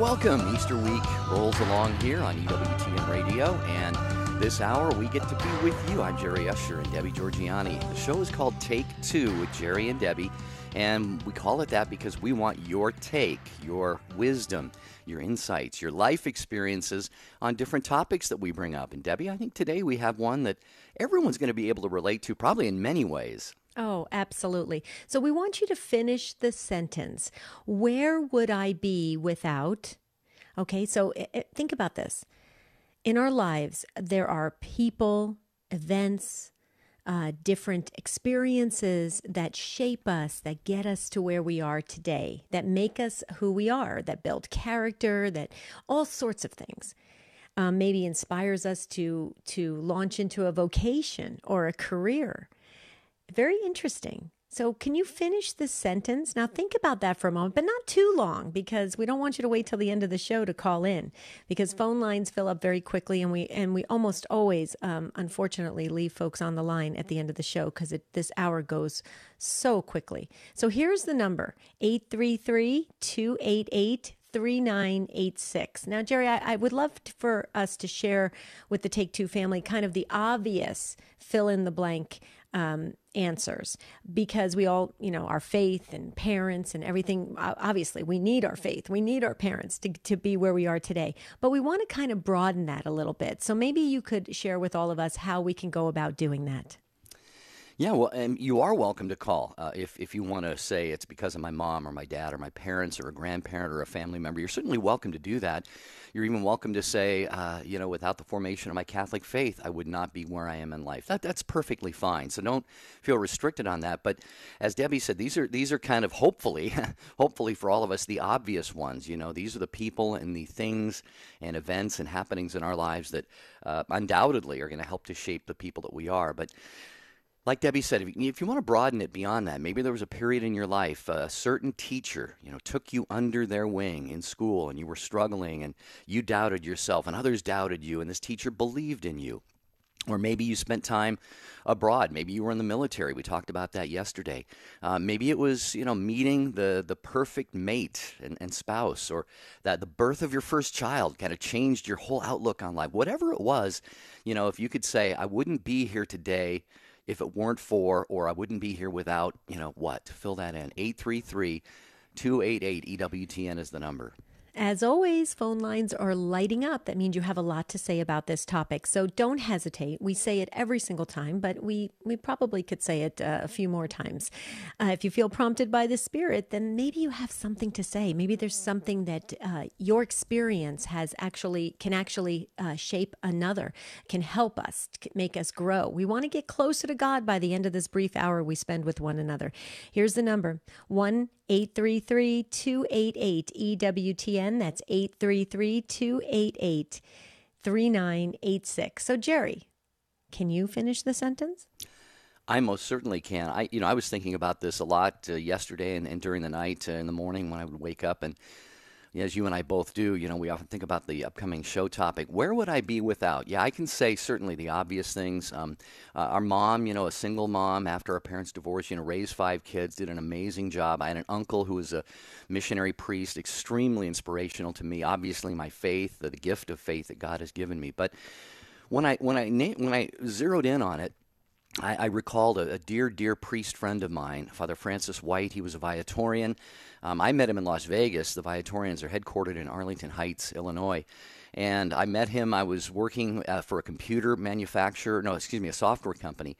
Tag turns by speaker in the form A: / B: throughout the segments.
A: welcome. Easter week rolls along here on EWTN Radio, and this hour we get to be with you. I'm Jerry Usher and Debbie Georgiani. The show is called Take Two with Jerry and Debbie, and we call it that because we want your take, your wisdom, your insights, your life experiences on different topics that we bring up. And Debbie, I think today we have one that everyone's going to be able to relate to, probably in many ways.
B: Oh, absolutely. So we want you to finish the sentence. Where would I be without? Okay, so think about this. In our lives, there are people, events, different experiences that shape us, that get us to where we are today, that make us who we are, that build character, that all sorts of things. Maybe inspires us to launch into a vocation or a career. Very interesting. So can you finish this sentence? Now think about that for a moment, but not too long, because we don't want you to wait till the end of the show to call in, because phone lines fill up very quickly, and we almost always, unfortunately, leave folks on the line at the end of the show because this hour goes so quickly. So here's the number, 833-288-3986. Now, Jerry, I would love for us to share with the Take Two family kind of the obvious fill-in-the-blank answers, because we all, our faith and parents and everything, obviously we need our faith, we need our parents to be where we are today, but we want to kind of broaden that a little bit. So maybe you could share with all of us how we can go about doing that.
A: Yeah, well, and you are welcome to call if you want to say it's because of my mom or my dad or my parents or a grandparent or a family member. You're certainly welcome to do that. You're even welcome to say, without the formation of my Catholic faith, I would not be where I am in life. That's perfectly fine. So don't feel restricted on that. But as Debbie said, these are kind of hopefully for all of us, the obvious ones. These are the people and the things and events and happenings in our lives that undoubtedly are going to help to shape the people that we are. But like Debbie said, if you want to broaden it beyond that, maybe there was a period in your life, a certain teacher, took you under their wing in school, and you were struggling, and you doubted yourself, and others doubted you, and this teacher believed in you. Or maybe you spent time abroad. Maybe you were in the military. We talked about that yesterday. Maybe it was, meeting the perfect mate and spouse, or that the birth of your first child kind of changed your whole outlook on life. Whatever it was, if you could say, I wouldn't be here today if it weren't for, or I wouldn't be here without, what? Fill that in. 833-288-EWTN is the number.
B: As always, phone lines are lighting up. That means you have a lot to say about this topic. So don't hesitate. We say it every single time, but we probably could say it a few more times. If you feel prompted by the Spirit, then maybe you have something to say. Maybe there's something that your experience can actually shape another, can help us, make us grow. We want to get closer to God by the end of this brief hour we spend with one another. Here's the number, 1-833-288-EWTN. That's 833-288-3986. So, Jerry, can you finish the sentence?
A: I most certainly can. I was thinking about this a lot yesterday and during the night, in the morning when I would wake up, and as you and I both do, we often think about the upcoming show topic. Where would I be without? Yeah, I can say certainly the obvious things. Our mom, a single mom after our parents' divorce, raised 5 kids, did an amazing job. I had an uncle who was a missionary priest, extremely inspirational to me. Obviously, my faith, the gift of faith that God has given me. But when I zeroed in on it, I recalled a dear priest friend of mine, Father Francis White. He was a Viatorian. I met him in Las Vegas. The Viatorians are headquartered in Arlington Heights, Illinois. And I met him. I was working for a computer manufacturer, a software company.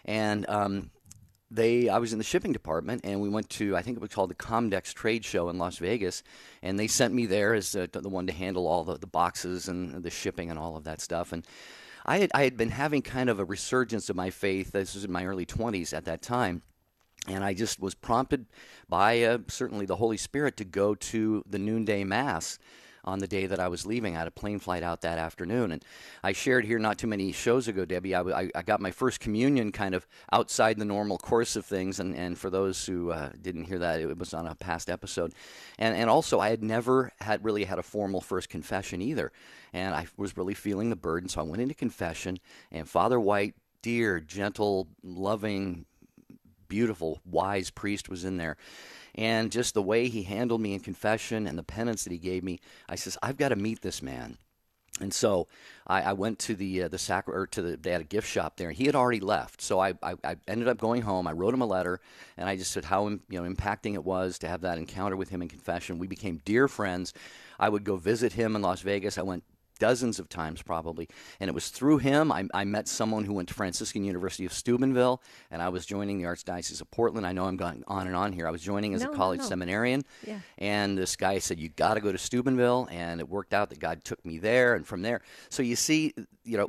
A: And I was in the shipping department, and we went to, I think it was called the Comdex trade show in Las Vegas, and they sent me there as the one to handle all the boxes and the shipping and all of that stuff. And I had been having kind of a resurgence of my faith. This was in my early 20s at that time. And I just was prompted by certainly the Holy Spirit to go to the noonday Mass on the day that I was leaving. I had a plane flight out that afternoon. And I shared here not too many shows ago, Debbie, I got my first communion kind of outside the normal course of things. And for those who didn't hear that, it was on a past episode. And also, I had never really had a formal first confession either. And I was really feeling the burden. So I went into confession. And Father White, dear, gentle, loving, beautiful, wise priest was in there. And just the way he handled me in confession and the penance that he gave me, I says, I've got to meet this man. And so I went to they had a gift shop there. He had already left, so I ended up going home. I wrote him a letter, and I just said how impacting it was to have that encounter with him in confession. We became dear friends. I would go visit him in Las Vegas. I went dozens of times probably, and it was through him I met someone who went to Franciscan University of Steubenville, and I was joining the Archdiocese of Portland. I know I'm going on and on here. I was joining as a college seminarian, and this guy said, you got to go to Steubenville, and it worked out that God took me there, and from there. So you see,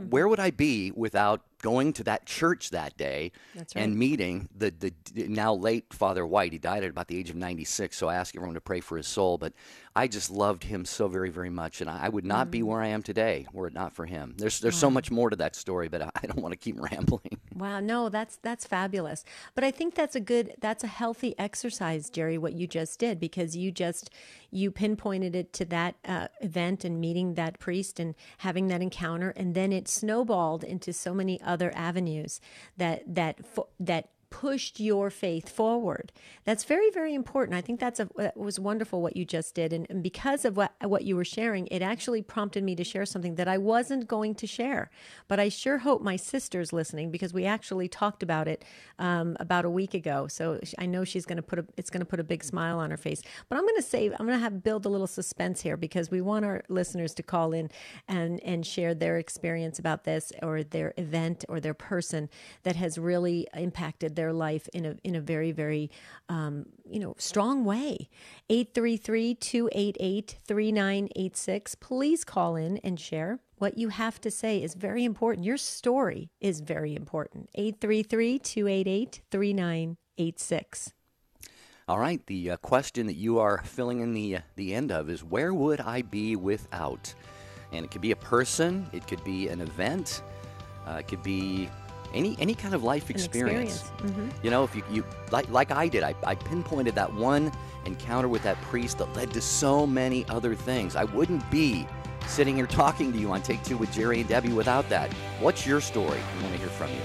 A: where would I be without going to that church that day and meeting the now late Father White? He died at about the age of 96, so I asked everyone to pray for his soul. But I just loved him so very, very much, and I would not be where I am today were it not for him. There's so much more to that story, but I don't want to keep rambling.
B: Wow, no, that's fabulous. But I think that's a healthy exercise, Jerry, what you just did, because you pinpointed it to that event and meeting that priest and having that encounter, and then it snowballed into so many other avenues that pushed your faith forward. That's very, very important. I think that was wonderful what you just did. And because of what you were sharing, it actually prompted me to share something that I wasn't going to share. But I sure hope my sister's listening, because we actually talked about it about a week ago. So I know it's going to put a big smile on her face. But I'm going to build a little suspense here, because we want our listeners to call in and share their experience about this, or their event, or their person that has really impacted their life in a very, very strong way. 833-288-3986. Please call in and share. What you have to say is very important. Your story is very important. 833-288-3986.
A: All right, the question that you are filling in the end of is, where would I be without? And it could be a person, it could be an event, it could be any kind of life experience.
B: Mm-hmm.
A: If you like I did, I pinpointed that one encounter with that priest that led to so many other things. I wouldn't be sitting here talking to you on Take Two with Jerry and Debbie without that. What's your story? We want to hear from you.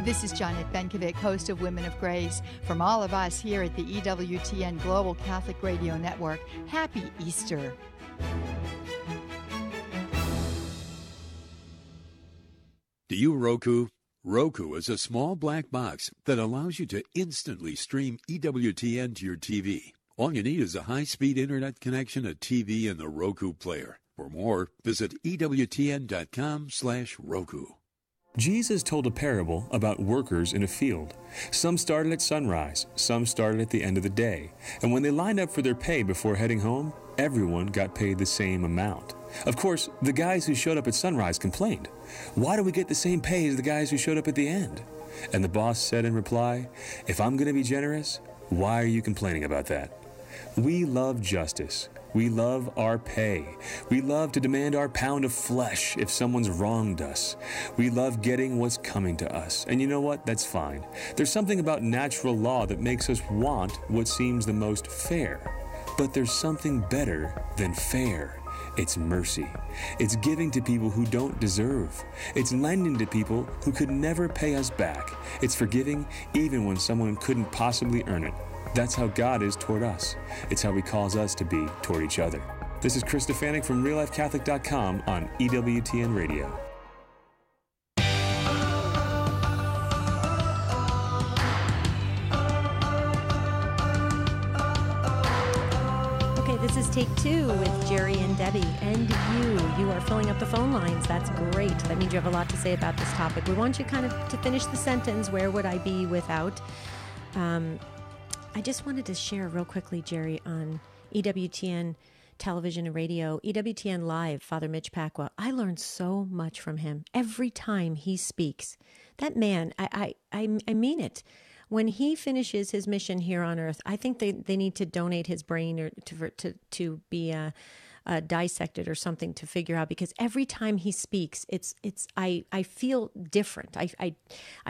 C: This is Jeanette Benkovic, host of Women of Grace. From all of us here at the EWTN Global Catholic Radio Network, Happy Easter.
D: Do you Roku? Roku is a small black box that allows you to instantly stream EWTN to your TV. All you need is a high-speed internet connection, a TV, and the Roku player. For more, visit EWTN.com/Roku.
E: Jesus told a parable about workers in a field. Some started at sunrise, some started at the end of the day. And when they lined up for their pay before heading home, everyone got paid the same amount. Of course, the guys who showed up at sunrise complained. Why do we get the same pay as the guys who showed up at the end? And the boss said in reply, if I'm going to be generous, why are you complaining about that? We love justice. We love our pay. We love to demand our pound of flesh if someone's wronged us. We love getting what's coming to us. And you know what? That's fine. There's something about natural law that makes us want what seems the most fair. But there's something better than fair. It's mercy. It's giving to people who don't deserve. It's lending to people who could never pay us back. It's forgiving even when someone couldn't possibly earn it. That's how God is toward us. It's how He calls us to be toward each other. This is Chris Stefanik from RealLifeCatholic.com on EWTN Radio.
B: This is Take Two with Jerry and Debbie, and you are filling up the phone lines. That's great. That means you have a lot to say about this topic. We want you kind of to finish the sentence, where would I be without? I just wanted to share real quickly, Jerry, on EWTN television and radio, EWTN Live, Father Mitch Pacwa. I learned so much from him every time he speaks. That man, I mean it. When he finishes his mission here on Earth, I think they need to donate his brain or to be dissected or something to figure out, because every time he speaks, I feel different. I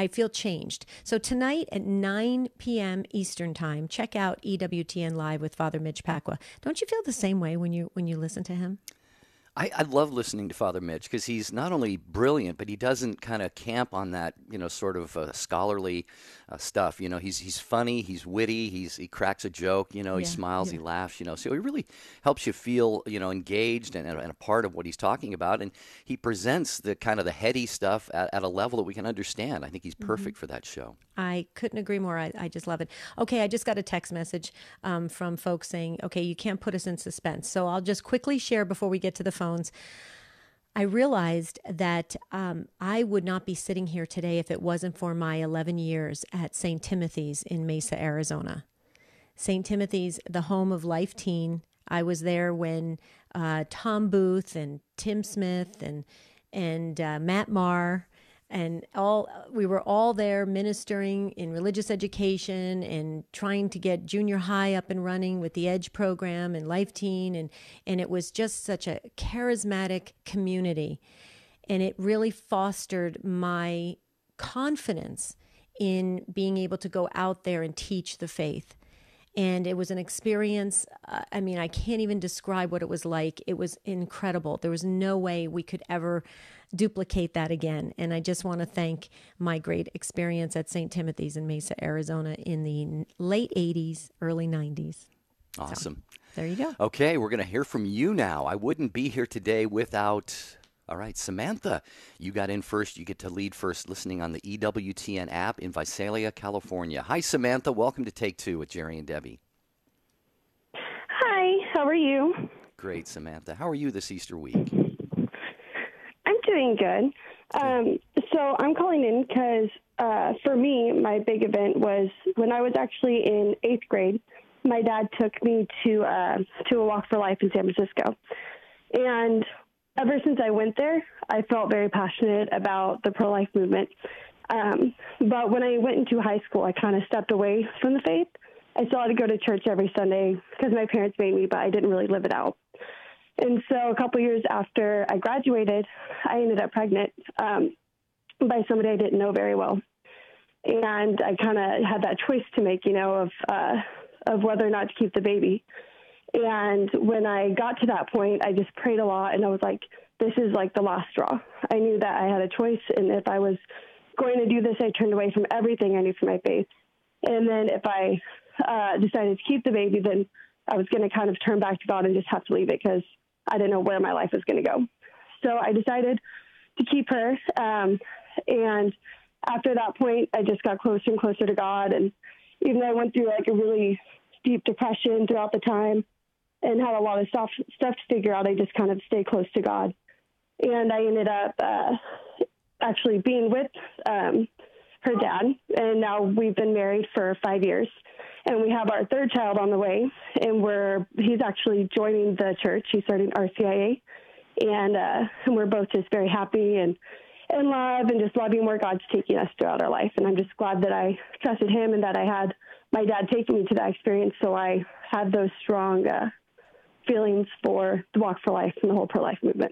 B: feel changed. So tonight at 9 p.m. Eastern Time, check out EWTN Live with Father Mitch Pacwa. Don't you feel the same way when you listen to him?
A: I love listening to Father Mitch because he's not only brilliant, but he doesn't kind of camp on that, sort of scholarly stuff. He's funny, he's witty, he cracks a joke, he smiles, he laughs, so he really helps you feel, engaged and a part of what he's talking about. And he presents the kind of the heady stuff at a level that we can understand. I think he's perfect for that show.
B: I couldn't agree more. I just love it. Okay, I just got a text message from folks saying, okay, you can't put us in suspense. So I'll just quickly share before we get to the phones. I realized that I would not be sitting here today if it wasn't for my 11 years at St. Timothy's in Mesa, Arizona. St. Timothy's, the home of Life Teen. I was there when Tom Booth and Tim Smith and Matt Maher and we were all there ministering in religious education and trying to get junior high up and running with the EDGE program and Life Teen. And it was just such a charismatic community. And it really fostered my confidence in being able to go out there and teach the faith. And it was an experience, I can't even describe what it was like. It was incredible. There was no way we could ever duplicate that again. And I just want to thank my great experience at St. Timothy's in Mesa, Arizona in the late 80s, early 90s.
A: Awesome.
B: So, there you go.
A: Okay, we're going to hear from you now. I wouldn't be here today without... All right, Samantha, you got in first. You get to lead first, listening on the EWTN app in Visalia, California. Hi, Samantha. Welcome to Take Two with Jerry and Debbie.
F: Hi, how are you?
A: Great, Samantha. How are you this Easter week?
F: I'm doing good. So I'm calling in because for me, my big event was when I was actually in 8th grade. My dad took me to a Walk for Life in San Francisco. And ever since I went there, I felt very passionate about the pro-life movement. But when I went into high school, I kind of stepped away from the faith. I still had to go to church every Sunday because my parents made me, but I didn't really live it out. And so a couple years after I graduated, I ended up pregnant by somebody I didn't know very well. And I kind of had that choice to make, of whether or not to keep the baby. And when I got to that point, I just prayed a lot, and I was like, this is like the last straw. I knew that I had a choice, and if I was going to do this, I turned away from everything I knew from my faith. And then if I decided to keep the baby, then I was going to kind of turn back to God and just have to leave it because I didn't know where my life was going to go. So I decided to keep her. And after that point, I just got closer and closer to God. And even though I went through like a really deep depression throughout the time, and had a lot of stuff to figure out, I just kind of stayed close to God. And I ended up actually being with her dad, and now we've been married for 5 years. And we have our third child on the way, and he's actually joining the church. He's starting RCIA, and we're both just very happy and in love and just loving where God's taking us throughout our life. And I'm just glad that I trusted him and that I had my dad taking me to that experience, so I had those strong feelings for the Walk for Life and the whole pro-life movement.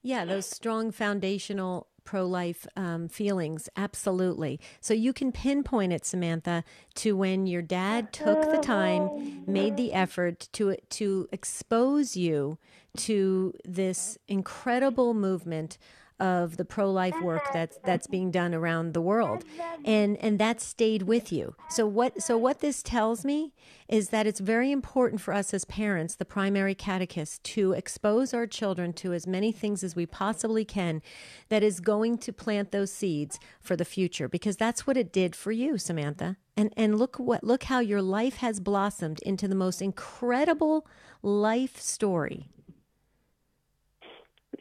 B: Yeah, those strong foundational pro-life feelings, absolutely. So you can pinpoint it, Samantha, to when your dad took the time, made the effort to expose you to this incredible movement of the pro-life work that's being done around the world, and that stayed with you. So what this tells me is that it's very important for us as parents, the primary catechists, to expose our children to as many things as we possibly can that is going to plant those seeds for the future, because that's what it did for you, Samantha. And look how your life has blossomed into the most incredible life story.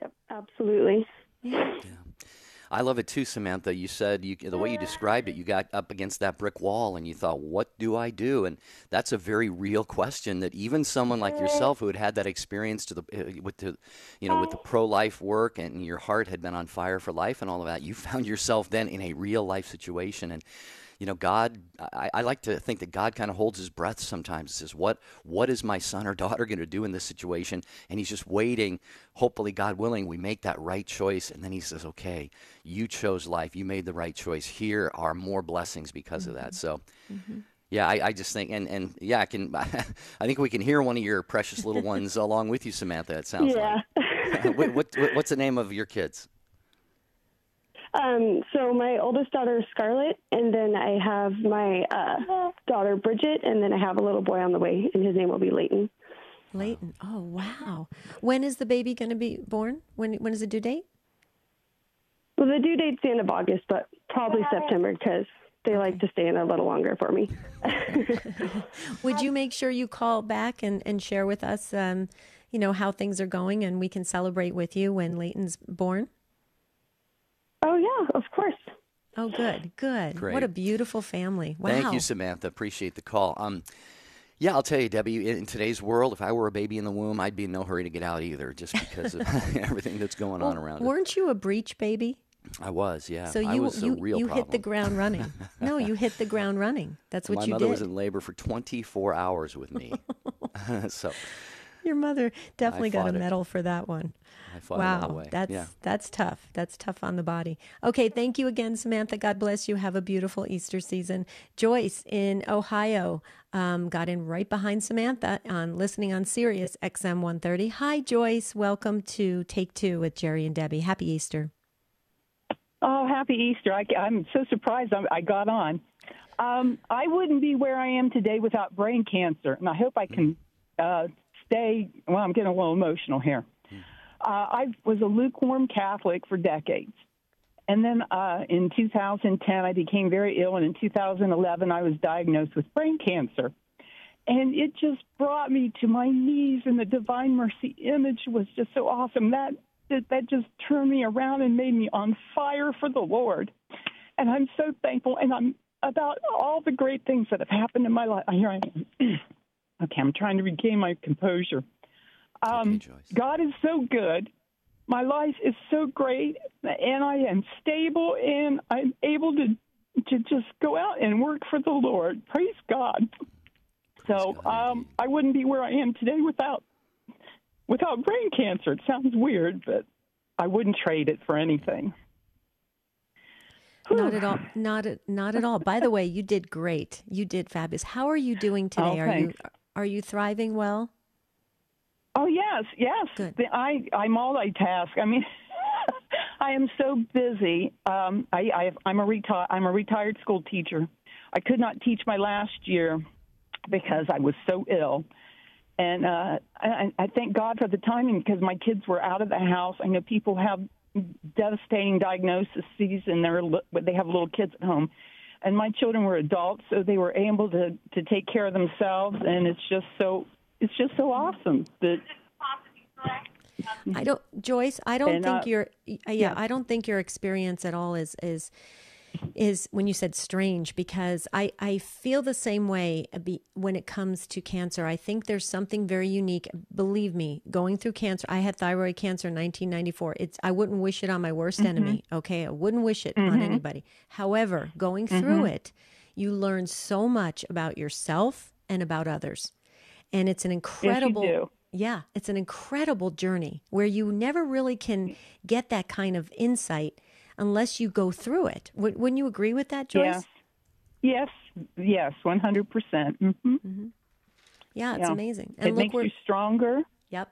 F: Yep, absolutely.
B: Yeah.
A: I love it too, Samantha. You said the way you described it, you got up against that brick wall and you thought, what do I do? And that's a very real question that even someone like yourself who had that experience with the pro-life work, and your heart had been on fire for life and all of that, you found yourself then in a real life situation. And God, I like to think that God kind of holds his breath sometimes. Says, what is my son or daughter going to do in this situation? And he's just waiting. Hopefully, God willing, we make that right choice. And then he says, okay, you chose life. You made the right choice. Here are more blessings because of that. So, yeah, I just think, and yeah, I think we can hear one of your precious little ones along with you, Samantha, it sounds like.
F: Yeah.
A: What's the name of your kids?
F: So my oldest daughter is Scarlett, and then I have my daughter Bridget, and then I have a little boy on the way, and his name will be Leighton.
B: Leighton. Oh, wow. When is the baby going to be born? When is the due date?
F: Well, the due date's the end of August, but probably September because they like to stay in a little longer for me.
B: Would you make sure you call back and share with us, how things are going, and we can celebrate with you when Leighton's born?
F: Oh, yeah, of course.
B: Oh, good.
A: Great.
B: What a beautiful family. Wow.
A: Thank you, Samantha. Appreciate the call. Yeah, I'll tell you, Debbie, in today's world, if I were a baby in the womb, I'd be in no hurry to get out either, just because of everything that's going on around it.
B: Weren't you a breech baby?
A: I was, yeah.
B: So
A: I was a real
B: you
A: problem.
B: hit the ground running. No, you hit the ground running. That's what you did.
A: My mother was in labor for 24 hours with me. So
B: your mother definitely got a medal for that one.
A: I fought it all the way.
B: That's tough. That's tough on the body. Okay, thank you again, Samantha. God bless you. Have a beautiful Easter season. Joyce in Ohio got in right behind Samantha on listening on Sirius XM 130. Hi, Joyce. Welcome to Take Two with Jerry and Debbie. Happy Easter.
G: Oh, happy Easter. I'm so surprised I got on. I wouldn't be where I am today without brain cancer, and I hope I can stay. Well, I'm getting a little emotional here. I was a lukewarm Catholic for decades. And then in 2010, I became very ill, and in 2011, I was diagnosed with brain cancer. And it just brought me to my knees, and the Divine Mercy image was just so awesome. That just turned me around and made me on fire for the Lord. And I'm so thankful, and I'm about all the great things that have happened in my life. Here I am. Okay, I'm trying to regain my composure.
A: Okay, Joyce.
G: God is so good. My life is so great, and I am stable, and I'm able to just go out and work for the Lord. Praise God. So I wouldn't be where I am today without brain cancer. It sounds weird, but I wouldn't trade it for anything.
B: Not at all. Not at all. By the way, you did great. You did fabulous. How are you doing today?
G: Oh,
B: Are you thriving well?
G: Oh, yes.
B: Good.
G: I multitask. I mean, I am so busy. I'm a retired school teacher. I could not teach my last year because I was so ill. And I thank God for the timing because my kids were out of the house. I know people have devastating diagnoses and they have little kids at home. And my children were adults, so they were able to take care of themselves. And it's just so awesome that
B: Joyce, I don't think I don't think your experience at all is when you said strange, because I feel the same way when it comes to cancer. I think there's something very unique. Believe me, going through cancer, I had thyroid cancer in 1994. I wouldn't wish it on my worst enemy. Okay. I wouldn't wish it on anybody. However, going through it, you learn so much about yourself and about others. And it's an incredible,
G: yes, you do.
B: Yeah, it's an incredible journey where you never really can get that kind of insight unless you go through it. Wouldn't you agree with that, Joyce?
G: Yes, 100%. Mm-hmm.
B: Yeah, it's amazing.
G: And it makes you stronger.
B: Yep.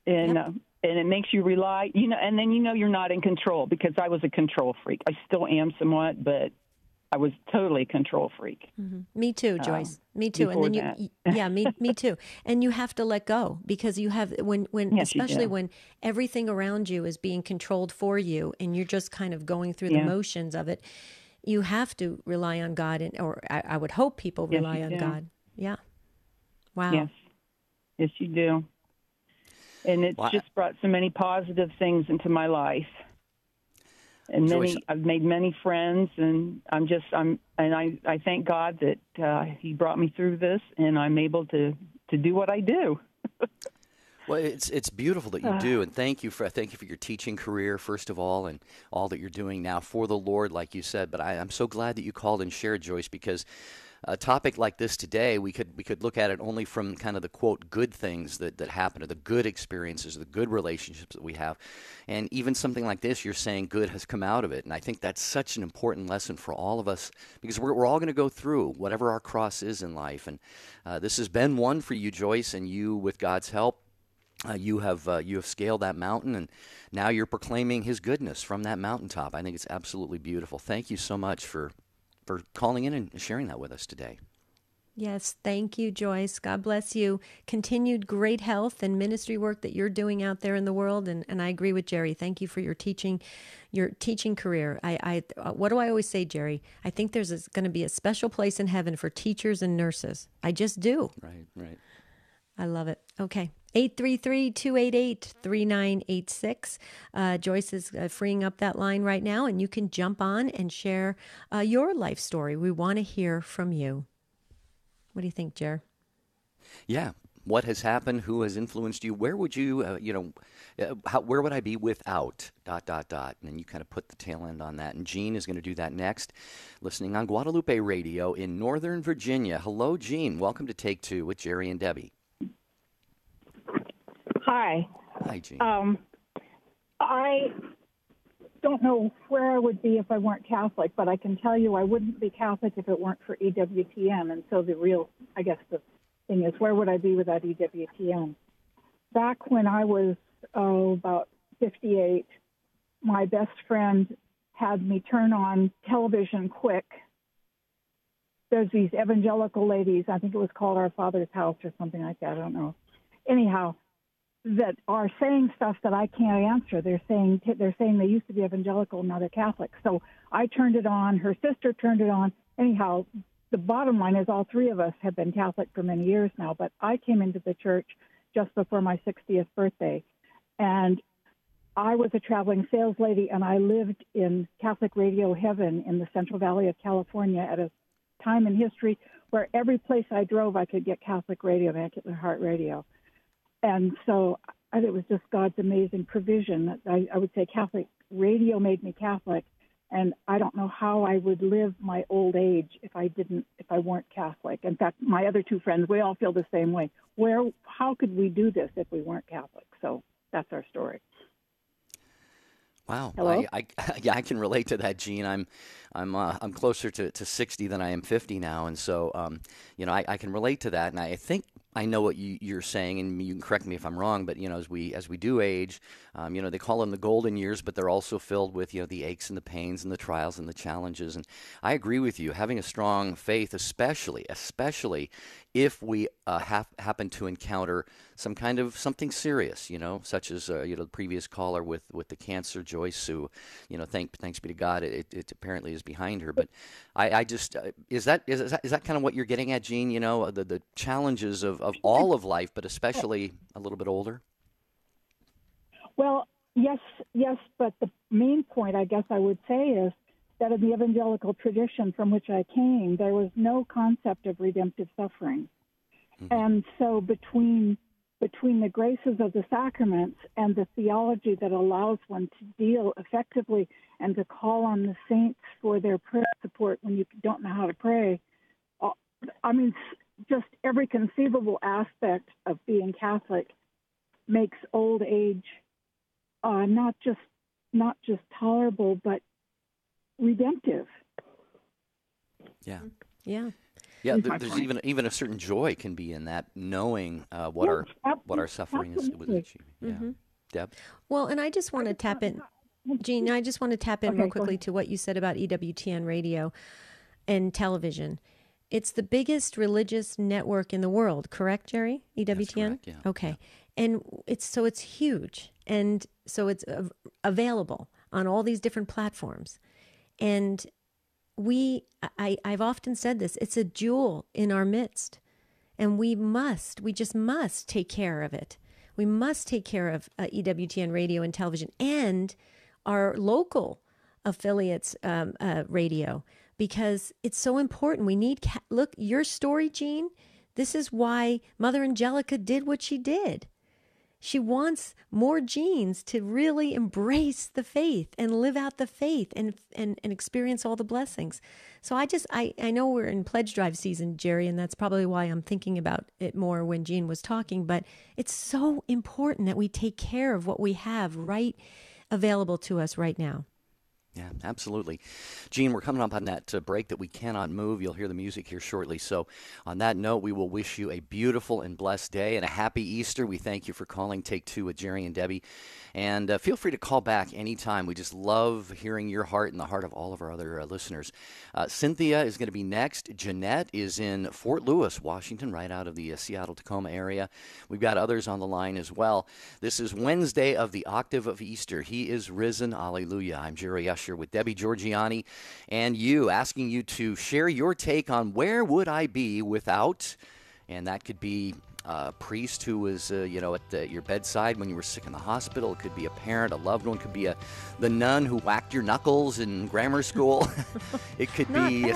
G: And it makes you rely, and then you're not in control, because I was a control freak. I still am somewhat, but I was totally a control freak.
B: Mm-hmm. Me too, Joyce. Me too. And then me too. And you have to let go, because you have especially when everything around you is being controlled for you, and you're just kind of going through the motions of it. You have to rely on God, or I would hope people rely on God. Yeah. Wow.
G: Yes, you do. And it's just brought so many positive things into my life. And I've made many friends, and I thank God that He brought me through this, and I'm able to do what I do.
A: Well, it's beautiful that you do, and thank you for your teaching career, first of all, and all that you're doing now for the Lord, like you said. But I'm so glad that you called and shared, Joyce, because a topic like this today, we could look at it only from kind of the, quote, good things that happen, or the good experiences, the good relationships that we have. And even something like this, you're saying good has come out of it. And I think that's such an important lesson for all of us, because we're all going to go through whatever our cross is in life. And this has been one for you, Joyce, and you, with God's help, you have scaled that mountain, and now you're proclaiming His goodness from that mountaintop. I think it's absolutely beautiful. Thank you so much for calling in and sharing that with us today.
B: Yes, thank you, Joyce. God bless you. Continued great health and ministry work that you're doing out there in the world. And I agree with Jerry. Thank you for your teaching career. What do I always say, Jerry? I think there's going to be a special place in heaven for teachers and nurses. I just do.
A: Right.
B: I love it. Okay. 833-288-3986. Joyce is freeing up that line right now, and you can jump on and share your life story. We want to hear from you. What do you think, Jer?
A: Yeah. What has happened? Who has influenced you? Where would you, where would I be without ... And then you kind of put the tail end on that. And Jean is going to do that next, listening on Guadalupe Radio in Northern Virginia. Hello, Jean. Welcome to Take Two with Jerry and Debbie.
H: Hi.
A: Hi, Jean.
H: I don't know where I would be if I weren't Catholic, but I can tell you I wouldn't be Catholic if it weren't for EWTN. And so the thing is, where would I be without EWTN? Back when I was, about 58, my best friend had me turn on television quick. There's these evangelical ladies, I think it was called Our Father's House or something like that, I don't know. Anyhow, that are saying stuff that I can't answer. They're saying they used to be evangelical, now they're Catholic. So I turned it on. Her sister turned it on. Anyhow, the bottom line is all three of us have been Catholic for many years now, but I came into the church just before my 60th birthday. And I was a traveling sales lady, and I lived in Catholic radio heaven in the Central Valley of California at a time in history where every place I drove I could get Catholic radio, Immaculate Heart Radio. And so it was just God's amazing provision. I would say Catholic radio made me Catholic, and I don't know how I would live my old age if I weren't Catholic. In fact, my other two friends, we all feel the same way. How could we do this if we weren't Catholic? So that's our story.
A: Wow.
H: Hello?
A: I can relate to that, Jean. I'm closer to 60 than I am 50 now, and so I can relate to that, and I think I know what you're saying, and you can correct me if I'm wrong, but as we do age, they call them the golden years, but they're also filled with the aches and the pains and the trials and the challenges. And I agree with you. Having a strong faith, especially if we happen to encounter something serious, such as the previous caller with the cancer, Joyce, who thanks be to God, it apparently is behind her. But I just is that kind of what you're getting at, Jean? The challenges of all of life, but especially a little bit older.
H: Well, yes, but the main point, I guess I would say, is that in the evangelical tradition from which I came, there was no concept of redemptive suffering. Mm-hmm. And so between the graces of the sacraments and the theology that allows one to deal effectively and to call on the saints for their prayer support when you don't know how to pray, just every conceivable aspect of being Catholic makes old age not just tolerable, but redemptive.
A: Yeah.
H: There's
A: even a certain joy can be in that, knowing what our suffering is achieving. Yeah,
B: Mm-hmm.
A: Deb.
B: Well, and I just want to tap in, Jean. I just want to tap in real quickly to what you said about EWTN radio and television. It's the biggest religious network in the world, correct, Jerry? EWTN?
A: That's correct, yeah.
B: Okay.
A: Yeah.
B: And it's huge. And so it's available on all these different platforms. And I've often said this, it's a jewel in our midst. And we just must take care of it. We must take care of EWTN radio and television and our local affiliates radio, because it's so important. We need, look, your story, Jean, this is why Mother Angelica did what she did. She wants more Jeans to really embrace the faith and live out the faith and experience all the blessings. So I know we're in pledge drive season, Jerry, and that's probably why I'm thinking about it more when Jean was talking, but it's so important that we take care of what we have right available to us right now.
A: Yeah, absolutely. Gene, we're coming up on that break that we cannot move. You'll hear the music here shortly. So on that note, we will wish you a beautiful and blessed day and a happy Easter. We thank you for calling Take Two with Jerry and Debbie. And feel free to call back anytime. We just love hearing your heart and the heart of all of our other listeners. Cynthia is going to be next. Jeanette is in Fort Lewis, Washington, right out of the Seattle-Tacoma area. We've got others on the line as well. This is Wednesday of the Octave of Easter. He is risen. Alleluia. I'm Jerry Usher with Debbie Georgianni and you, asking you to share your take on where would I be without, and that could be a priest who was, at your bedside when you were sick in the hospital. It could be a parent, a loved one. It could be the nun who whacked your knuckles in grammar school. It could be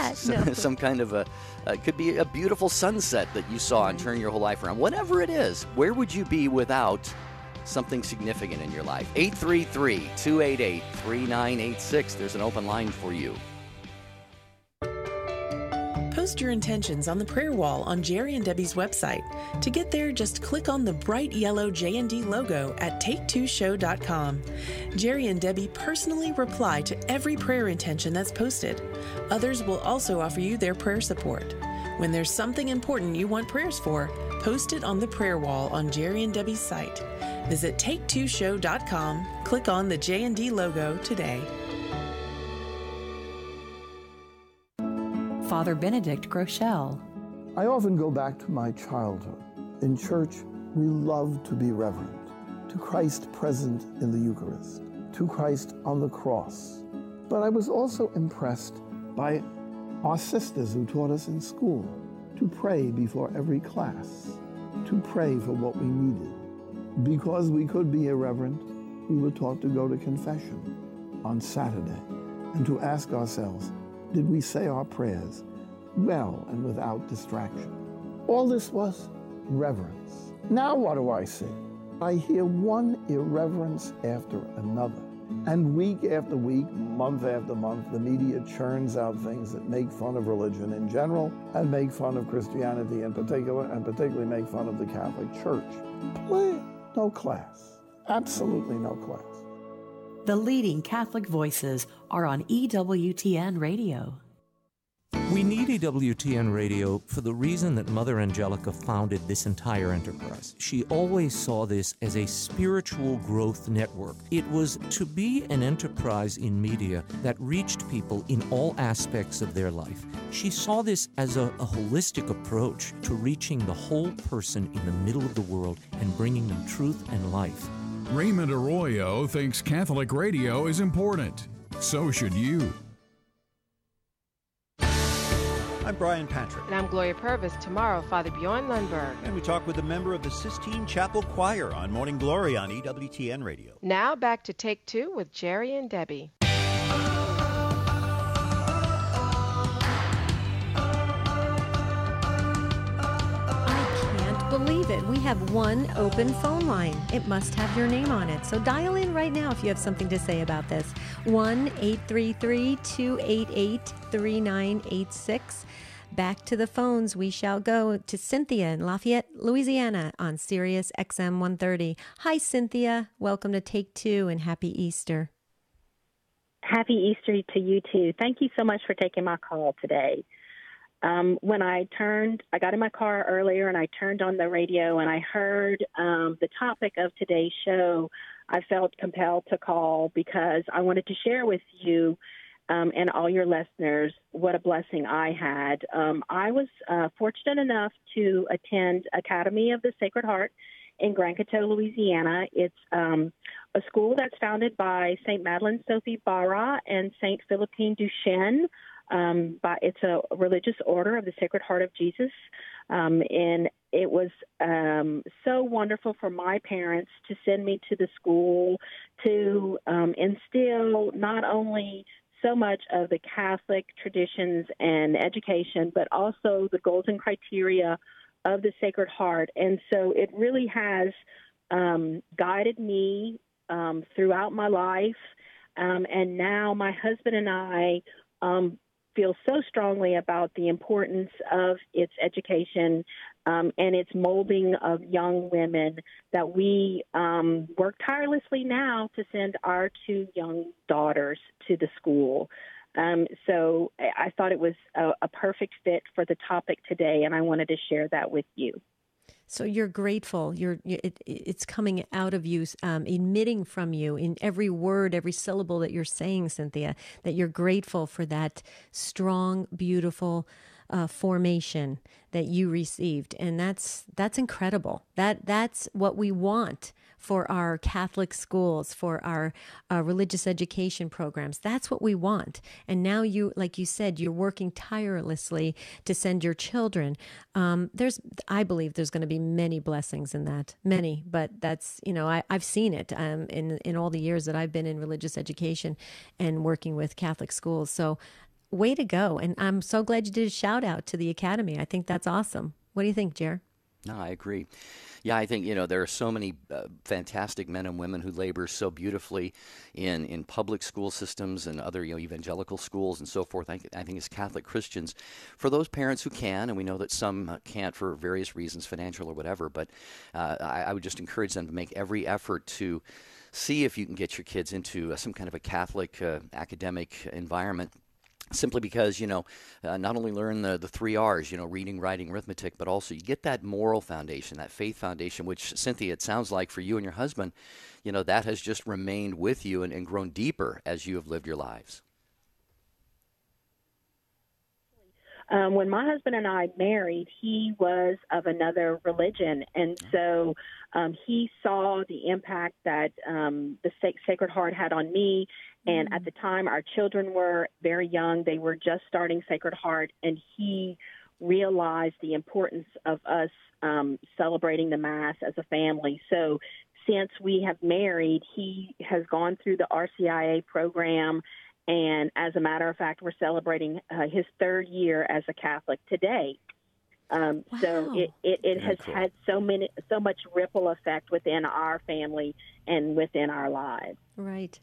A: some kind of it could be a beautiful sunset that you saw and turned your whole life around. Whatever it is, where would you be without something significant in your life? 833-288-3986. There's an open line for you.
I: Post your intentions on the prayer wall on Jerry and Debbie's website. To get there, just click on the bright yellow J&D logo at take2show.com. Jerry and Debbie personally reply to every prayer intention that's posted. Others will also offer you their prayer support. When there's something important you want prayers for, post it on the prayer wall on Jerry and Debbie's site. Visit take2show.com, click on the J&D logo today.
J: Father Benedict Groeschel.
K: I often go back to my childhood. In church, we love to be reverent, to Christ present in the Eucharist, to Christ on the cross. But I was also impressed by our sisters who taught us in school to pray before every class, to pray for what we needed. Because we could be irreverent, we were taught to go to confession on Saturday and to ask ourselves, did we say our prayers well and without distraction? All this was reverence. Now what do I see? I hear one irreverence after another. And week after week, month after month, the media churns out things that make fun of religion in general and make fun of Christianity in particular, and particularly make fun of the Catholic Church. No class. Absolutely no class.
J: The leading Catholic voices are on EWTN Radio.
L: We need EWTN Radio for the reason that Mother Angelica founded this entire enterprise. She always saw this as a spiritual growth network. It was to be an enterprise in media that reached people in all aspects of their life. She saw this as a holistic approach to reaching the whole person in the middle of the world and bringing them truth and life.
M: Raymond Arroyo thinks Catholic radio is important. So should you.
N: I'm Brian Patrick.
O: And I'm Gloria Purvis. Tomorrow, Father Bjorn Lundberg.
N: And we talk with a member of the Sistine Chapel Choir on Morning Glory on EWTN Radio.
O: Now back to Take Two with Jerry and Debbie.
B: Believe it, we have one open phone line. It must have your name on it. So dial in right now if you have something to say about this. 1-833-288-3986. Back to the phones we shall go to Cynthia in Lafayette, Louisiana on Sirius XM 130. Hi, Cynthia. Welcome to Take Two and Happy Easter.
P: Happy Easter to you too. Thank you so much for taking my call today. When I got in my car earlier and I turned on the radio and I heard the topic of today's show, I felt compelled to call because I wanted to share with you and all your listeners what a blessing I had. I was fortunate enough to attend Academy of the Sacred Heart in Grand Coteau, Louisiana. It's a school that's founded by St. Madeleine Sophie Barra and St. Philippine Duchesne. It's a religious order of the Sacred Heart of Jesus, and it was so wonderful for my parents to send me to the school to instill not only so much of the Catholic traditions and education, but also the goals and criteria of the Sacred Heart. And so it really has guided me throughout my life, and now my husband and I feel so strongly about the importance of its education and its molding of young women that we work tirelessly now to send our 2 young daughters to the school. So I thought it was a perfect fit for the topic today, and I wanted to share that with you.
B: So you're grateful. It's coming out of you, emitting from you in every word, every syllable that you're saying, Cynthia, that you're grateful for that strong, beautiful formation that you received. And that's incredible. That's what we want for our Catholic schools, for our religious education programs. That's what we want. And now you, like you said, you're working tirelessly to send your children. I believe there's going to be many blessings in that, many, but that's, I've seen it in all the years that I've been in religious education and working with Catholic schools. So way to go. And I'm so glad you did a shout out to the Academy. I think that's awesome. What do you think, Jer?
A: No, I agree. Yeah, I think, there are so many fantastic men and women who labor so beautifully in public school systems and other, evangelical schools and so forth. I think as Catholic Christians, for those parents who can, and we know that some can't for various reasons, financial or whatever, but I would just encourage them to make every effort to see if you can get your kids into some kind of a Catholic academic environment. Simply because, not only learn the 3 R's, reading, writing, arithmetic, but also you get that moral foundation, that faith foundation, which, Cynthia, it sounds like for you and your husband, that has just remained with you and grown deeper as you have lived your lives.
P: When my husband and I married, he was of another religion, and so he saw the impact that the Sacred Heart had on me. And at the time, our children were very young. They were just starting Sacred Heart, and he realized the importance of us celebrating the Mass as a family. So since we have married, he has gone through the RCIA program, and as a matter of fact, we're celebrating his 3rd year as a Catholic today.
B: Wow.
P: So it has had so much ripple effect within our family and within our lives.
B: Right.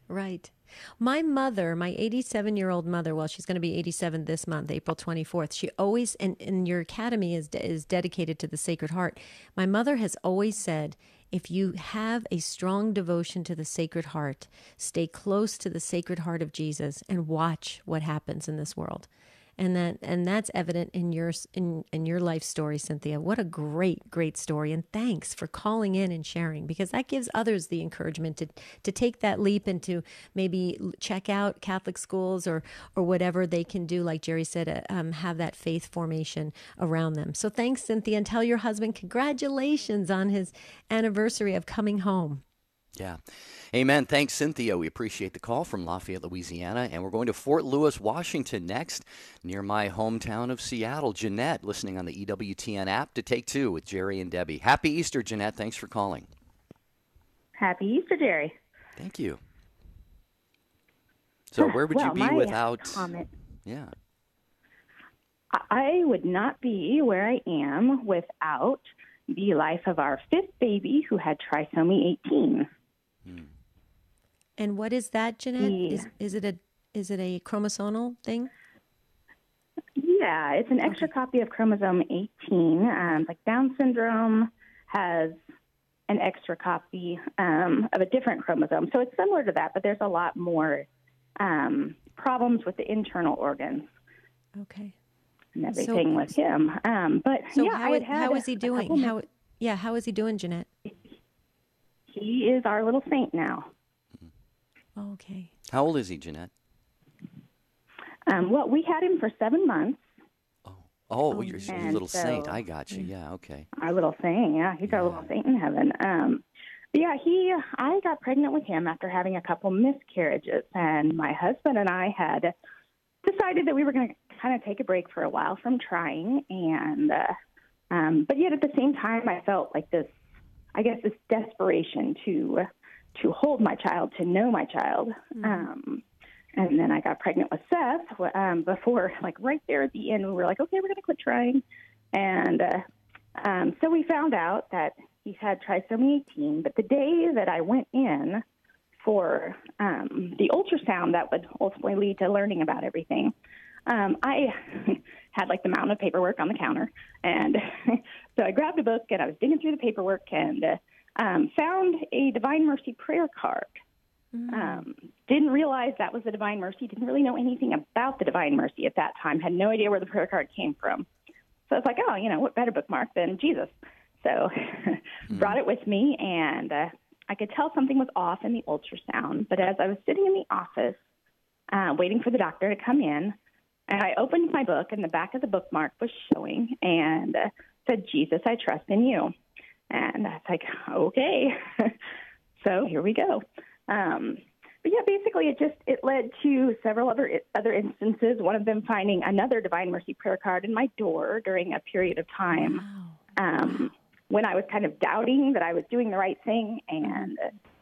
B: My mother, my 87-year-old mother, well, she's going to be 87 this month, April 24th. She always, and your academy is dedicated to the Sacred Heart. My mother has always said, if you have a strong devotion to the Sacred Heart, stay close to the Sacred Heart of Jesus and watch what happens in this world. And that's evident in your life story, Cynthia. What a great story. And thanks for calling in and sharing, because that gives others the encouragement to take that leap and to maybe check out Catholic schools or whatever they can do, like Jerry said, have that faith formation around them. So thanks, Cynthia, and tell your husband congratulations on his anniversary of coming home.
A: Yeah. Amen. Thanks, Cynthia. We appreciate the call from Lafayette, Louisiana. And we're going to Fort Lewis, Washington next, near my hometown of Seattle. Jeanette, listening on the EWTN app to Take Two with Jerry and Debbie. Happy Easter, Jeanette. Thanks for calling.
Q: Happy Easter, Jerry.
A: Thank you. So where would you be without...
Q: comment.
A: Yeah.
Q: I would not be where I am without the life of our 5th baby who had trisomy 18.
B: And what is that, Jeanette? Is it a chromosomal thing?
Q: Yeah, it's an extra copy of chromosome 18. Like Down syndrome has an extra copy of a different chromosome. So it's similar to that, but there's a lot more problems with the internal organs.
B: Okay.
Q: And everything with him. But
B: so
Q: yeah,
B: how is he doing? How is he doing, Jeanette?
Q: He is our little saint now.
B: Okay.
A: How old is he, Jeanette?
Q: Well, we had him for 7 months.
A: Oh, you're a little saint. I got you. Yeah, okay.
Q: Our little saint, yeah. He's our little saint in heaven. But yeah, I got pregnant with him after having a couple miscarriages, and my husband and I had decided that we were going to kind of take a break for a while from trying, and but yet at the same time, I felt like this desperation to hold my child, to know my child. And then I got pregnant with Seth before, like right there at the end, we were like, okay, we're going to quit trying. And so we found out that he had trisomy 18. But the day that I went in for the ultrasound that would ultimately lead to learning about everything, I had like the mountain of paperwork on the counter and So I grabbed a book and I was digging through the paperwork and found a Divine Mercy prayer card. Didn't realize that was the Divine Mercy. Didn't really know anything about the Divine Mercy at that time. Had no idea where the prayer card came from. So I was like, oh, what better bookmark than Jesus? So brought it with me, and I could tell something was off in the ultrasound. But as I was sitting in the office waiting for the doctor to come in, and I opened my book, and the back of the bookmark was showing and said, Jesus, I trust in you. And I was like, okay. So here we go. But yeah, basically it led to several other instances, one of them finding another Divine Mercy prayer card in my door during a period of time when I was kind of doubting that I was doing the right thing and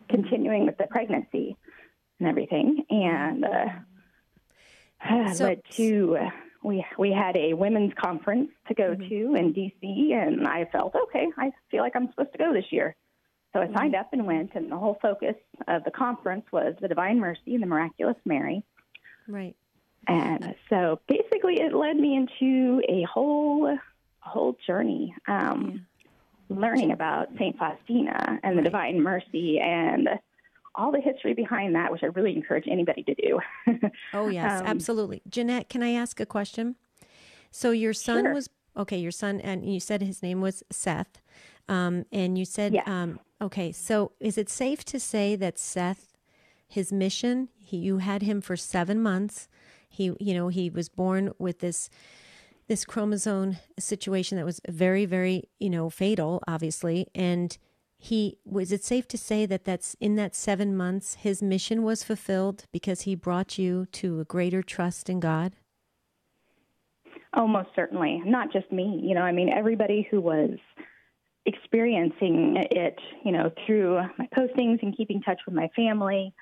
Q: continuing with the pregnancy and everything. And led to we had a women's conference to go to in D.C., and I felt, okay, I feel like I'm supposed to go this year. So I signed up and went, and the whole focus of the conference was the Divine Mercy and the Miraculous Mary.
B: Right.
Q: And so basically it led me into a whole journey, learning about St. Faustina and the Divine Mercy and all the history behind that, which I really encourage anybody to do.
B: Oh, yes, absolutely. Jeanette, can I ask a question? So your son was, your son, and you said his name was Seth. And you said, okay, so is it safe to say that Seth, his mission, you had him for 7 months. He was born with this chromosome situation that was very, very, fatal, obviously. And was it safe to say that that's in that 7 months, his mission was fulfilled because he brought you to a greater trust in God?
Q: Oh, most certainly. Not just me. Everybody who was experiencing it, through my postings and keeping in touch with my family,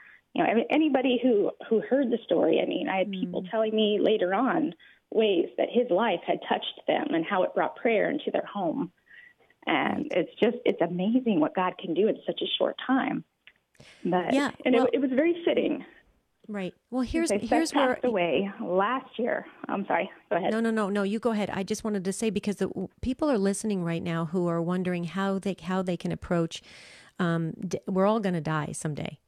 Q: anybody who heard the story. I had people telling me later on ways that his life had touched them and how it brought prayer into their home. And it's amazing what God can do in such a short time. But, it was very fitting.
B: Right. Well, here's
Q: where passed away last year. I'm sorry. Go ahead.
B: No. You go ahead. I just wanted to say, because people are listening right now who are wondering how they can approach. We're all going to die someday,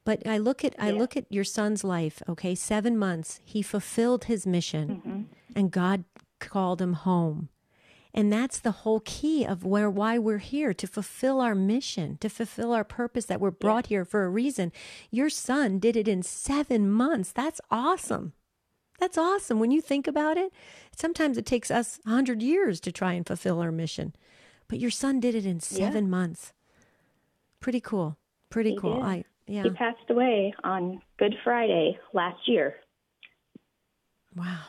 B: but I look at your son's life. Okay, 7 months. He fulfilled his mission, and God called him home. And that's the whole key of why we're here, to fulfill our mission, to fulfill our purpose, that we're brought here for a reason. Your son did it in 7 months. That's awesome. That's awesome. When you think about it, sometimes it takes us 100 years to try and fulfill our mission. But your son did it in 7 months. Pretty cool. Pretty cool.
Q: He passed away on Good Friday last year.
B: Wow.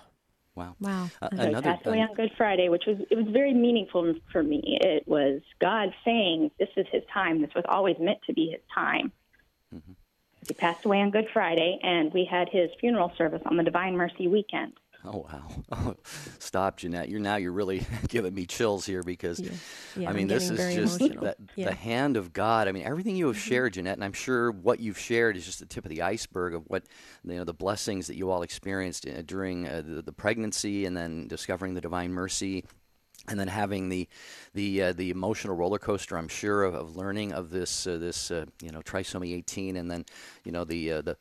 Q: He passed away on Good Friday, which was very meaningful for me. It was God saying, this is his time. This was always meant to be his time. He passed away on Good Friday, and we had his funeral service on the Divine Mercy weekend.
A: Oh, wow. Oh, stop, Jeanette. You're really giving me chills here, because, this is just the hand of God. Everything you have shared, Jeanette, and I'm sure what you've shared is just the tip of the iceberg of what, the blessings that you all experienced during the pregnancy, and then discovering the Divine Mercy, and then having the emotional roller coaster, I'm sure, of learning of this trisomy 18, and then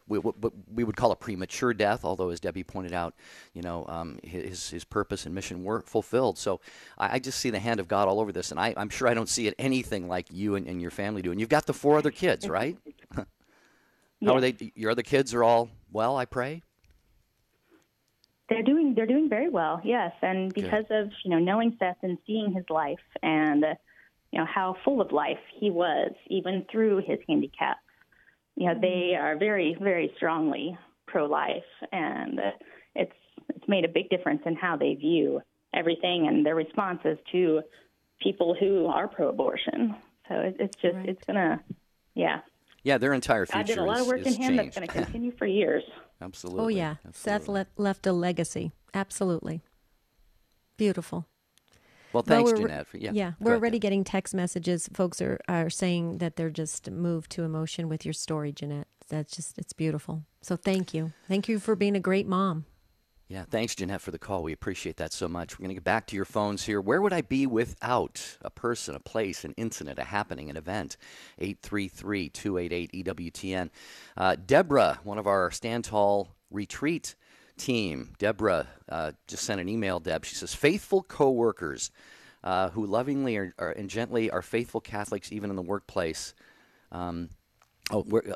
A: what we would call a premature death, although, as Debbie pointed out, his purpose and mission were fulfilled. So I just see the hand of God all over this, and I'm sure I don't see it anything like you and your family do. And you've got the 4 other kids, right? How are they? Your other kids are all well, I pray?
Q: They're doing very well, yes. And because of, knowing Seth and seeing his life and, how full of life he was, even through his handicap, they are very, very strongly pro-life. And it's made a big difference in how they view everything and their responses to people who are pro-abortion. So it's going to,
A: Yeah, their entire future
Q: I did a lot of work in him that's going to continue for years.
A: Absolutely.
B: Oh, yeah.
A: Absolutely.
B: Seth left a legacy. Absolutely. Beautiful.
A: Well, thanks, Jeanette.
B: We're already getting text messages. Folks are saying that they're just moved to emotion with your story, Jeanette. It's beautiful. So thank you. Thank you for being a great mom.
A: Yeah, thanks, Jeanette, for the call. We appreciate that so much. We're going to get back to your phones here. Where would I be without a person, a place, an incident, a happening, an event? 833-288-EWTN. Deborah, one of our Stand Tall retreat team. Deborah just sent an email, Deb. She says, faithful co-workers who lovingly and gently are faithful Catholics even in the workplace.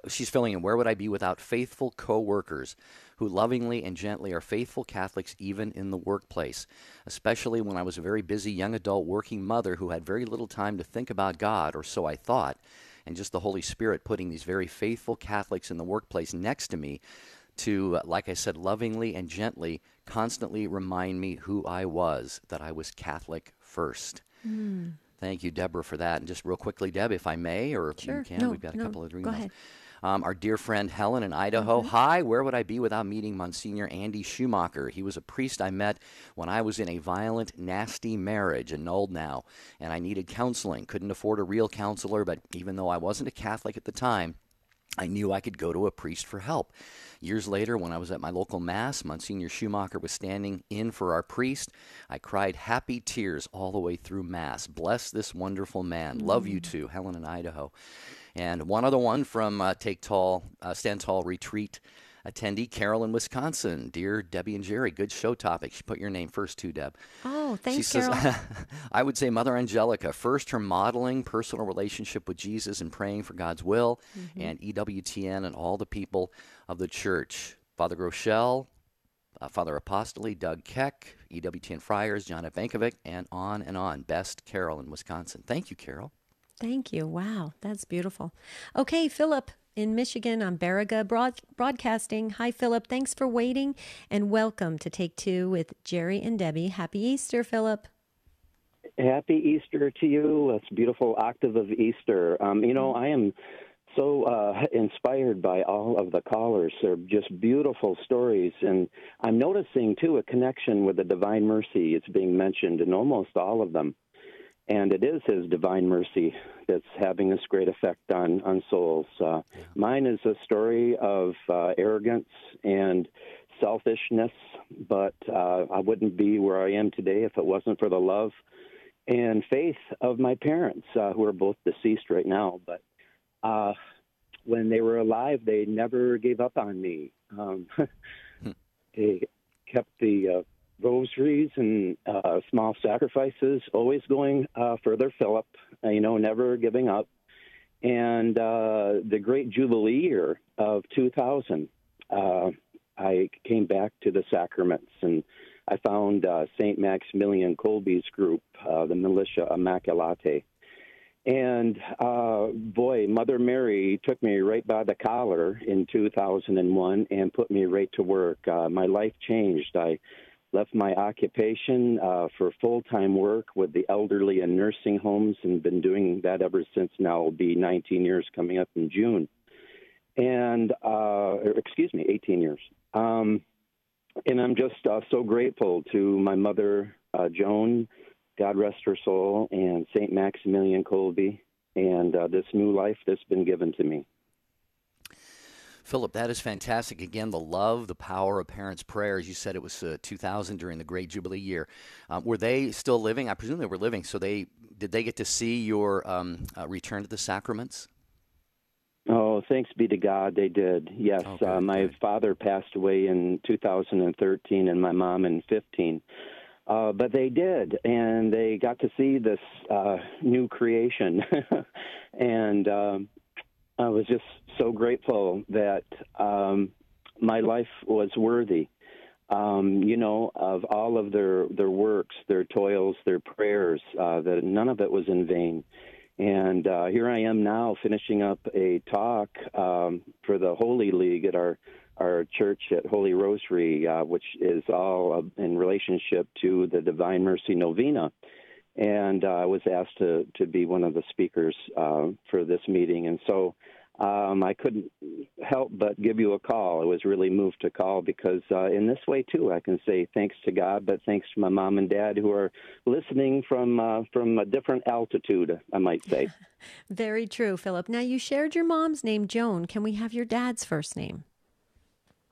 A: She's filling in, where would I be without faithful co-workers who lovingly and gently are faithful Catholics even in the workplace, especially when I was a very busy young adult working mother who had very little time to think about God, or so I thought, and just the Holy Spirit putting these very faithful Catholics in the workplace next to me to, like I said, lovingly and gently constantly remind me who I was, that I was Catholic first. Thank you, Deborah, for that. And just real quickly, Deb, if I may, or if you can, we've got a couple of emails.
B: Go ahead.
A: Our dear friend Helen in Idaho. Hi, where would I be without meeting Monsignor Andy Schumacher? He was a priest I met when I was in a violent, nasty marriage, annulled now, and I needed counseling. Couldn't afford a real counselor, but even though I wasn't a Catholic at the time, I knew I could go to a priest for help. Years later, when I was at my local Mass, Monsignor Schumacher was standing in for our priest. I cried happy tears all the way through Mass. Bless this wonderful man. Love you too, Helen in Idaho. And one other one from Stand Tall Retreat attendee, Carol in Wisconsin. Dear Debbie and Jerry, good show topic. She put your name first too, Deb.
B: Oh, thanks,
A: Carol.
B: Carol.
A: I would say Mother Angelica. First, her modeling personal relationship with Jesus and praying for God's will, and EWTN and all the people of the church. Father Groeschel, Father Apostoli, Doug Keck, EWTN Friars, John Bankovic, and on and on. Best Carol in Wisconsin. Thank you, Carol.
B: Thank you. Wow, that's beautiful. Okay, Philip in Michigan on Baraga Broadcasting. Hi, Philip. Thanks for waiting, and welcome to Take Two with Jerry and Debbie. Happy Easter, Philip.
R: Happy Easter to you. It's a beautiful octave of Easter. I am so inspired by all of the callers. They're just beautiful stories, and I'm noticing, too, a connection with the Divine Mercy. It's being mentioned in almost all of them. And it is His divine mercy that's having this great effect on souls. Mine is a story of arrogance and selfishness, but I wouldn't be where I am today if it wasn't for the love and faith of my parents, who are both deceased right now. But when they were alive, they never gave up on me. They kept the rosaries and small sacrifices, always going for their Philip, never giving up. And the great Jubilee year of 2000, I came back to the sacraments, and I found St. Maximilian Kolbe's group, the Militia Immaculate. And, Mother Mary took me right by the collar in 2001 and put me right to work. My life changed. I left my occupation for full-time work with the elderly in nursing homes, and been doing that ever since. Now it'll be 19 years coming up in June. And, 18 years. And I'm just so grateful to my mother, Joan, God rest her soul, and St. Maximilian Kolbe, and this new life that's been given to me.
A: Philip, that is fantastic. Again, the love, the power of parents' prayers. You said it was 2000 during the Great Jubilee year. Were they still living? I presume they were living. So did they get to see your return to the sacraments?
R: Oh, thanks be to God, they did. Yes, my father passed away in 2013 and my mom in 2015. But they did, and they got to see this new creation. And I was just so grateful that my life was worthy, of all of their works, their toils, their prayers, that none of it was in vain. And here I am now finishing up a talk for the Holy League at our church at Holy Rosary, which is all in relationship to the Divine Mercy Novena. And I was asked to be one of the speakers for this meeting. And so I couldn't help but give you a call. I was really moved to call because in this way, too, I can say thanks to God, but thanks to my mom and dad who are listening from a different altitude, I might say.
B: Very true, Philip. Now, you shared your mom's name, Joan. Can we have your dad's first name?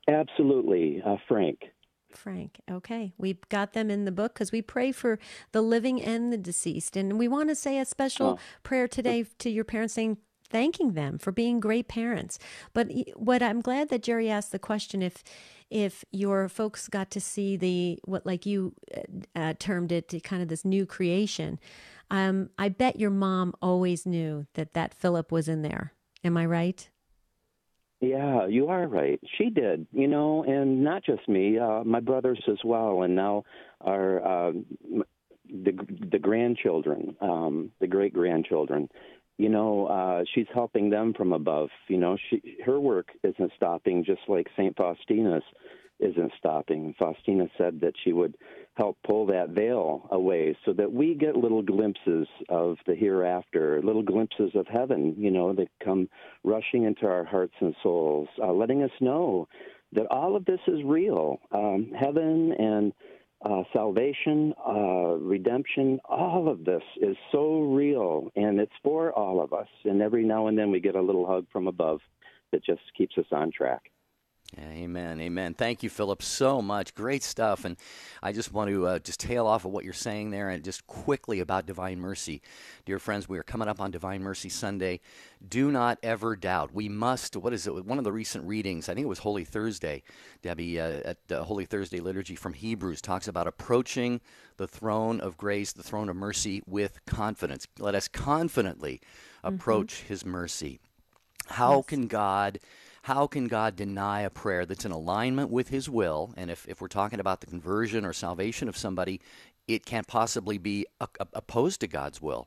R: Absolutely. Frank.
B: Frank. Okay. We've got them in the book because we pray for the living and the deceased. And we want to say a special prayer today to your parents, thanking them for being great parents. But what I'm glad that Jerry asked the question, if your folks got to see what like you termed it, kind of this new creation, I bet your mom always knew that Philip was in there. Am I right?
R: Yeah, you are right. She did, and not just me, my brothers as well, and now our the grandchildren, the great grandchildren. She's helping them from above. Her work isn't stopping, just like St. Faustina's isn't stopping. Faustina said that she would help pull that veil away so that we get little glimpses of the hereafter, little glimpses of heaven, that come rushing into our hearts and souls, letting us know that all of this is real. Heaven and salvation, redemption, all of this is so real, and it's for all of us. And every now and then we get a little hug from above that just keeps us on track.
A: Amen. Amen. Thank you, Philip, so much. Great stuff. And I just want to just tail off of what you're saying there and just quickly about Divine Mercy. Dear friends, we are coming up on Divine Mercy Sunday. Do not ever doubt. We must, one of the recent readings, I think it was Holy Thursday, Debbie, at Holy Thursday Liturgy from Hebrews, talks about approaching the throne of grace, the throne of mercy with confidence. Let us confidently approach his mercy. How can God deny a prayer that's in alignment with his will? And if we're talking about the conversion or salvation of somebody, it can't possibly be opposed to God's will.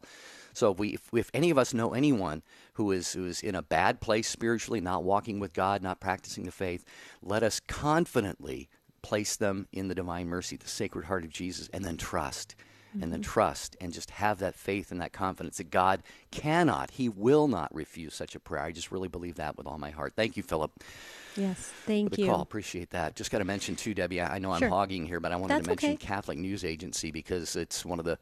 A: So if any of us know anyone who is in a bad place spiritually, not walking with God, not practicing the faith, let us confidently place them in the divine mercy, the Sacred Heart of Jesus, and then trust. And then trust and just have that faith and that confidence that God he will not refuse such a prayer. I just really believe that with all my heart. Thank you, Philip.
B: Yes, thank
A: for the
B: you.
A: call. Appreciate that. Just got to mention, too, Debbie, I know I'm hogging here, but I wanted to mention Catholic News Agency because it's one of the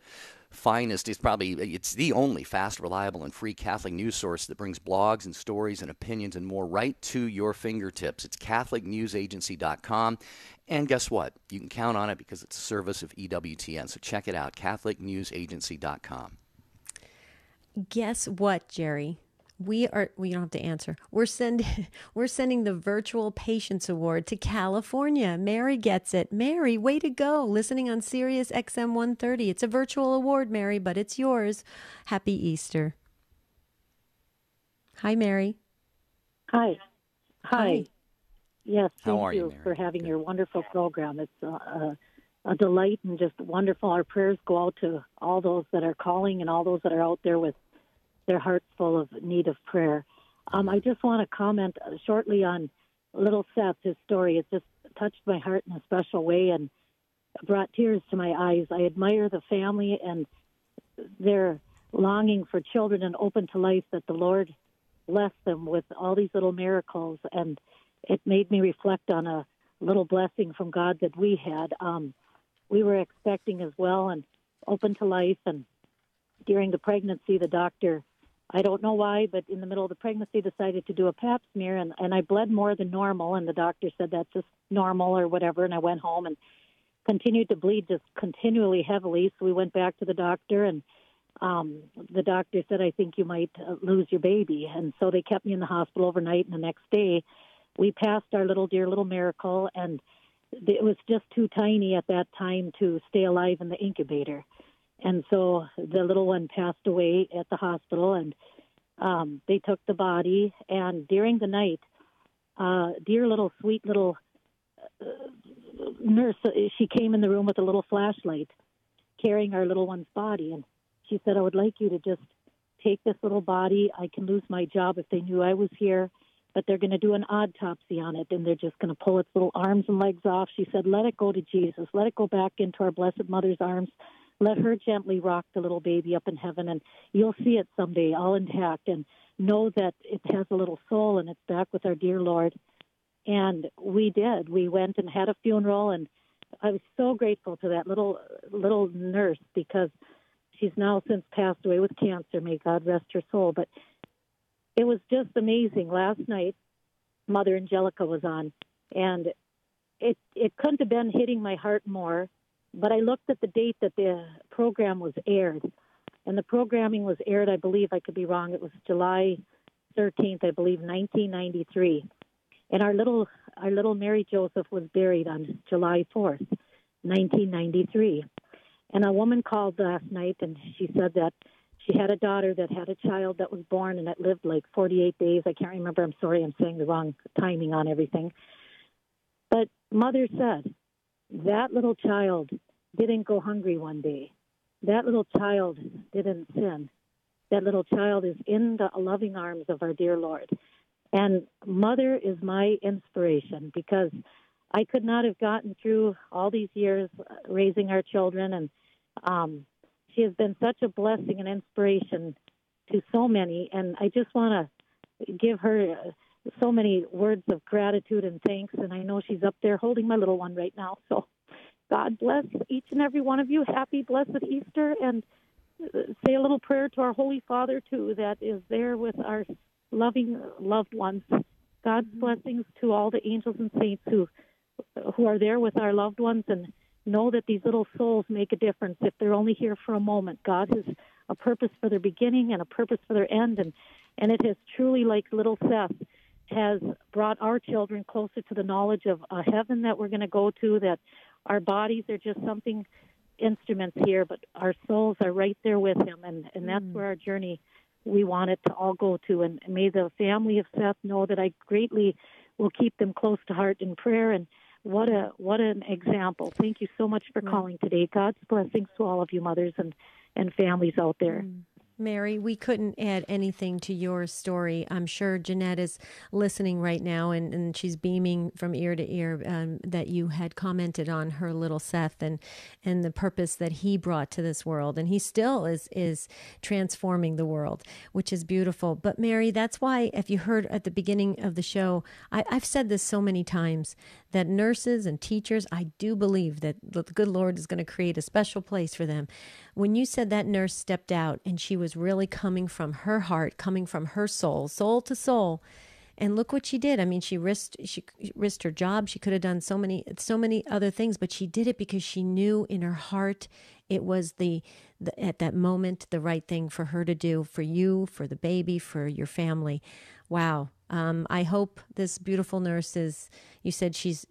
A: finest. It's the only fast, reliable, and free Catholic news source that brings blogs and stories and opinions and more right to your fingertips. It's CatholicNewsAgency.com. And guess what? You can count on it because it's a service of EWTN. So check it out, CatholicNewsAgency.com.
B: Guess what, Jerry? We don't have to answer. We're sending the Virtual Patience Award to California. Mary gets it. Mary, way to go. Listening on Sirius XM 130. It's a virtual award, Mary, but it's yours. Happy Easter. Hi, Mary.
S: Hi. Yes, thank you
A: Mary?
S: for having your wonderful program. It's a delight and just wonderful. Our prayers go out to all those that are calling and all those that are out there with their hearts full of need of prayer. I just want to comment shortly on little Seth, his story. It just touched my heart in a special way and brought tears to my eyes. I admire the family and their longing for children and open to life, that the Lord blessed them with all these little miracles. And it made me reflect on a little blessing from God that we had. We were expecting as well and open to life. And during the pregnancy, the doctor, I don't know why, but in the middle of the pregnancy decided to do a pap smear, and I bled more than normal, and the doctor said that's just normal or whatever, and I went home and continued to bleed just continually heavily. So we went back to the doctor, and the doctor said, I think you might lose your baby. And so they kept me in the hospital overnight, and the next day we passed our dear little miracle, and it was just too tiny at that time to stay alive in the incubator. And so the little one passed away at the hospital, and they took the body. And during the night, dear little sweet little nurse, she came in the room with a little flashlight carrying our little one's body. And she said, I would like you to just take this little body. I can lose my job if they knew I was here, but they're going to do an autopsy on it, and they're just going to pull its little arms and legs off. She said, let it go to Jesus. Let it go back into our Blessed Mother's arms. Let her gently rock the little baby up in heaven, and you'll see it someday all intact, and know that it has a little soul, and it's back with our dear Lord. And we did. We went and had a funeral, and I was so grateful to that little nurse, because she's now since passed away with cancer. May God rest her soul. But it was just amazing. Last night, Mother Angelica was on, and it couldn't have been hitting my heart more. But I looked at the date that the program was aired, and the programming was aired, I believe, I could be wrong, it was July 13th, I believe, 1993. And our little Mary Joseph was buried on July 4th, 1993. And a woman called last night, and she said that she had a daughter that had a child that was born and that lived like 48 days. I can't remember. I'm sorry, I'm saying the wrong timing on everything. But Mother said, that little child didn't go hungry one day. That little child didn't sin. That little child is in the loving arms of our dear Lord. And Mother is my inspiration, because I could not have gotten through all these years raising our children. And she has been such a blessing and inspiration to so many. And I just want to give her so many words of gratitude and thanks. And I know she's up there holding my little one right now. So God bless each and every one of you. Happy, blessed Easter. And say a little prayer to our Holy Father, too, that is there with our loving loved ones. God's blessings to all the angels and saints who are there with our loved ones, and know that these little souls make a difference if they're only here for a moment. God has a purpose for their beginning and a purpose for their end. And it has truly, like little Seth, has brought our children closer to the knowledge of a heaven that we're going to go to, that our bodies are just something, instruments here, but our souls are right there with him. And that's where our journey, we want it to all go to. And may the family of Seth know that I greatly will keep them close to heart in prayer. And what an example. Thank you so much for calling today. God's blessings to all of you mothers and families out there.
B: Mary, we couldn't add anything to your story. I'm sure Jeanette is listening right now, and she's beaming from ear to ear that you had commented on her little Seth and the purpose that he brought to this world. And he still is transforming the world, which is beautiful. But Mary, that's why, if you heard at the beginning of the show, I've said this so many times, that nurses and teachers, I do believe that the good Lord is going to create a special place for them. When you said that nurse stepped out and she was really coming from her heart, coming from her soul to soul, and look what she did. I mean, she risked her job. She could have done so many other things, but she did it because she knew in her heart it was at that moment the right thing for her to do, for you, for the baby, for your family. Wow. I hope this beautiful nurse you said she's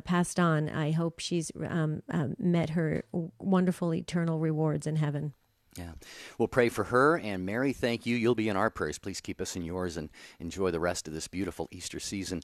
B: passed on. I hope she's met her wonderful eternal rewards in heaven.
A: Yeah. We'll pray for her. And Mary, thank you. You'll be in our prayers. Please keep us in yours and enjoy the rest of this beautiful Easter season.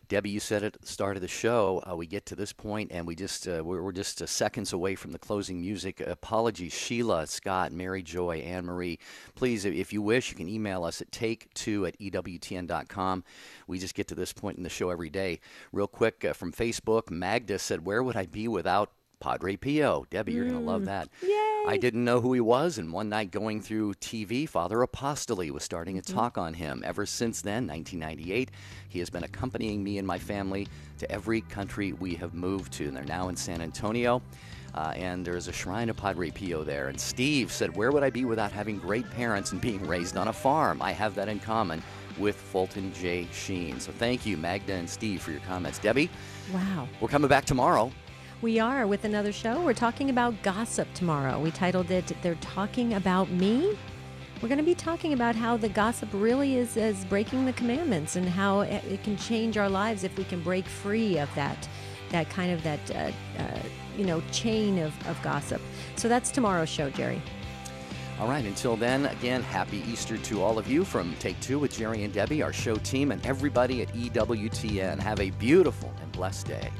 A: Debbie, you said at the start of the show, we get to this point and we're just seconds away from the closing music. Apologies, Sheila, Scott, Mary Joy, Anne Marie. Please, if you wish, you can email us at take2@EWTN.com. We just get to this point in the show every day. Real quick, from Facebook, Magda said, where would I be without Padre Pio? Debbie, you're going to love that.
B: Yay!
A: I didn't know who he was, and one night going through TV, Father Apostoli was starting a talk on him. Ever since then, 1998, he has been accompanying me and my family to every country we have moved to, and they're now in San Antonio, and there's a shrine of Padre Pio there. And Steve said, where would I be without having great parents and being raised on a farm? I have that in common with Fulton J. Sheen. So thank you, Magda and Steve, for your comments. Debbie?
B: Wow.
A: We're coming back tomorrow.
B: We are with another show. We're talking about gossip tomorrow. We titled it, They're Talking About Me. We're going to be talking about how the gossip really is breaking the commandments and how it can change our lives if we can break free of that chain of gossip. So that's tomorrow's show, Jerry.
A: All right, until then, again, happy Easter to all of you from Take Two with Jerry and Debbie, our show team, and everybody at EWTN. Have a beautiful and blessed day.